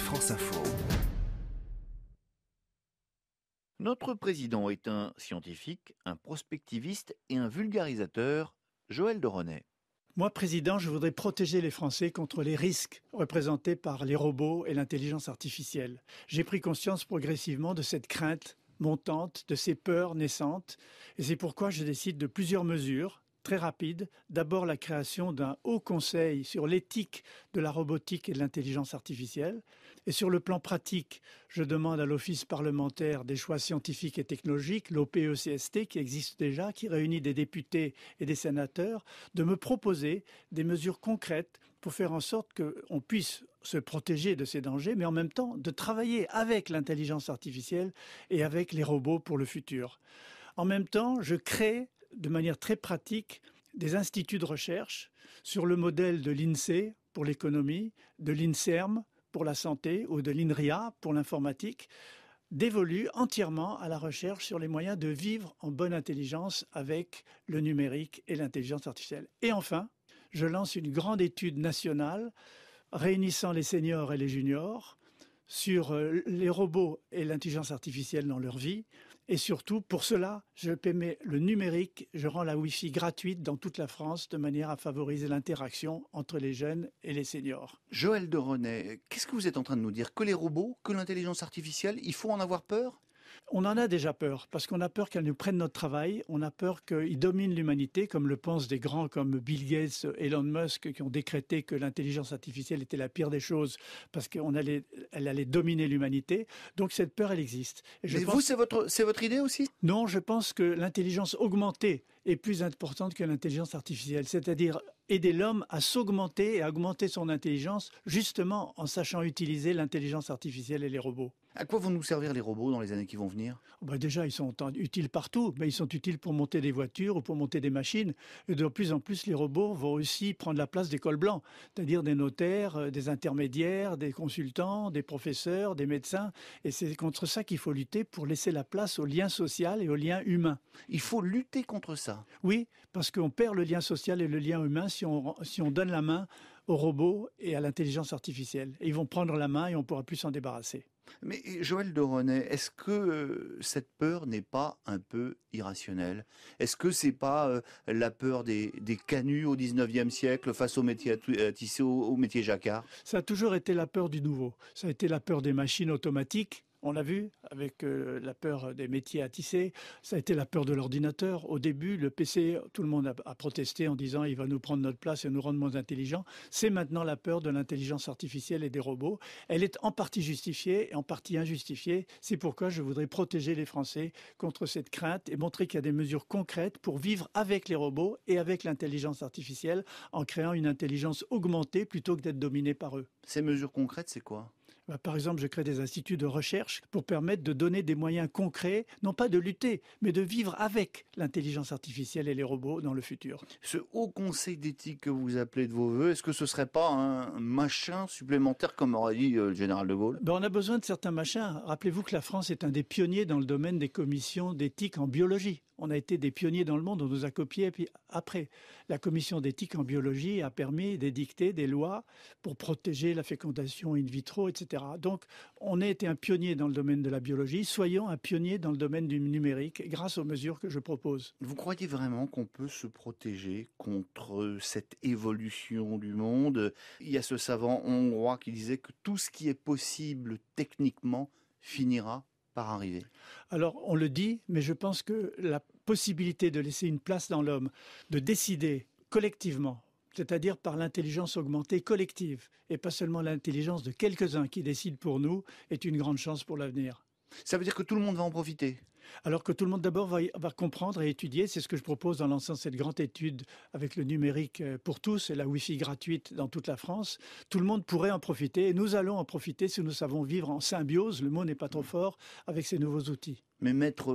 France Info. Notre président est un scientifique, un prospectiviste et un vulgarisateur, Joël de René. Moi, président, je voudrais protéger les Français contre les risques représentés par les robots et l'intelligence artificielle. J'ai pris conscience progressivement de cette crainte montante, de ces peurs naissantes, et c'est pourquoi je décide de plusieurs mesures très rapides. D'abord, la création d'un haut conseil sur l'éthique de la robotique et de l'intelligence artificielle. Et sur le plan pratique, je demande à l'Office parlementaire des choix scientifiques et technologiques, l'OPECST, qui existe déjà, qui réunit des députés et des sénateurs, de me proposer des mesures concrètes pour faire en sorte qu'on puisse se protéger de ces dangers, mais en même temps de travailler avec l'intelligence artificielle et avec les robots pour le futur. En même temps, je crée de manière très pratique des instituts de recherche sur le modèle de l'INSEE pour l'économie, de l'INSERM pour la santé ou de l'INRIA pour l'informatique, dévolus entièrement à la recherche sur les moyens de vivre en bonne intelligence avec le numérique et l'intelligence artificielle. Et enfin, je lance une grande étude nationale réunissant les seniors et les juniors sur les robots et l'intelligence artificielle dans leur vie. Et surtout, pour cela, je permets le numérique, je rends la Wi-Fi gratuite dans toute la France de manière à favoriser l'interaction entre les jeunes et les seniors. Joël de René, qu'est-ce que vous êtes en train de nous dire? Que les robots, que l'intelligence artificielle, il faut en avoir peur? On en a déjà peur, parce qu'on a peur qu'elles nous prennent notre travail, on a peur qu'ils dominent l'humanité, comme le pensent des grands comme Bill Gates, Elon Musk, qui ont décrété que l'intelligence artificielle était la pire des choses, parce qu'elle allait dominer l'humanité. Donc cette peur, elle existe. Mais vous, c'est votre idée aussi? Non, je pense que l'intelligence augmentée est plus importante que l'intelligence artificielle, c'est-à-dire aider l'homme à s'augmenter et à augmenter son intelligence, justement en sachant utiliser l'intelligence artificielle et les robots. À quoi vont nous servir les robots dans les années qui vont venir? Déjà, ils sont utiles partout, mais ils sont utiles pour monter des voitures ou pour monter des machines. Et de plus en plus, les robots vont aussi prendre la place des cols blancs, c'est-à-dire des notaires, des intermédiaires, des consultants, des professeurs, des médecins. Et c'est contre ça qu'il faut lutter pour laisser la place au lien social et au lien humain. Il faut lutter contre ça? Oui, parce qu'on perd le lien social et le lien humain si on donne la main aux robots et à l'intelligence artificielle. Et ils vont prendre la main et on ne pourra plus s'en débarrasser. Mais Joël de René, est-ce que cette peur n'est pas un peu irrationnelle? Est-ce que c'est pas la peur des canuts au 19e siècle face au métier à tisser, au métier jacquard? Ça a toujours été la peur du nouveau. Ça a été la peur des machines automatiques. On l'a vu avec la peur des métiers à tisser, ça a été la peur de l'ordinateur. Au début, le PC, tout le monde a protesté en disant il va nous prendre notre place et nous rendre moins intelligents. C'est maintenant la peur de l'intelligence artificielle et des robots. Elle est en partie justifiée et en partie injustifiée. C'est pourquoi je voudrais protéger les Français contre cette crainte et montrer qu'il y a des mesures concrètes pour vivre avec les robots et avec l'intelligence artificielle en créant une intelligence augmentée plutôt que d'être dominée par eux. Ces mesures concrètes, c'est quoi? Par exemple, je crée des instituts de recherche pour permettre de donner des moyens concrets, non pas de lutter, mais de vivre avec l'intelligence artificielle et les robots dans le futur. Ce haut conseil d'éthique que vous appelez de vos voeux, est-ce que ce serait pas un machin supplémentaire, comme aurait dit le général de Gaulle? On a besoin de certains machins. Rappelez-vous que la France est un des pionniers dans le domaine des commissions d'éthique en biologie. On a été des pionniers dans le monde, on nous a copiés. Et puis après, la commission d'éthique en biologie a permis d'édicter des lois pour protéger la fécondation in vitro, etc. Donc, on a été un pionnier dans le domaine de la biologie. Soyons un pionnier dans le domaine du numérique grâce aux mesures que je propose. Vous croyez vraiment qu'on peut se protéger contre cette évolution du monde? Il y a ce savant hongrois qui disait que tout ce qui est possible techniquement finira par arriver. Alors, on le dit, mais je pense que la possibilité de laisser une place dans l'homme, de décider collectivement, c'est-à-dire par l'intelligence augmentée collective, et pas seulement l'intelligence de quelques-uns qui décident pour nous, est une grande chance pour l'avenir. Ça veut dire que tout le monde va en profiter? Alors que tout le monde d'abord va comprendre et étudier, c'est ce que je propose en lançant cette grande étude avec le numérique pour tous et la Wi-Fi gratuite dans toute la France. Tout le monde pourrait en profiter et nous allons en profiter si nous savons vivre en symbiose, le mot n'est pas trop fort, avec ces nouveaux outils. Mais mettre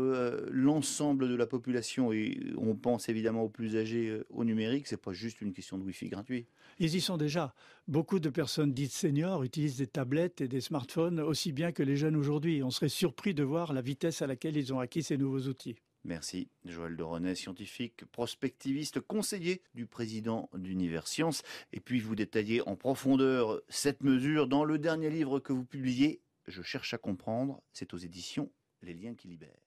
l'ensemble de la population, et on pense évidemment aux plus âgés, au numérique, c'est pas juste une question de Wi-Fi gratuit. Ils y sont déjà. Beaucoup de personnes dites seniors utilisent des tablettes et des smartphones aussi bien que les jeunes aujourd'hui. On serait surpris de voir la vitesse à laquelle ils ont acquis ces nouveaux outils. Merci. Joël de Renet, scientifique, prospectiviste, conseiller du président d'Univers Science. Et puis vous détaillez en profondeur cette mesure dans le dernier livre que vous publiez, Je cherche à comprendre. C'est aux éditions Les Liens qui libèrent.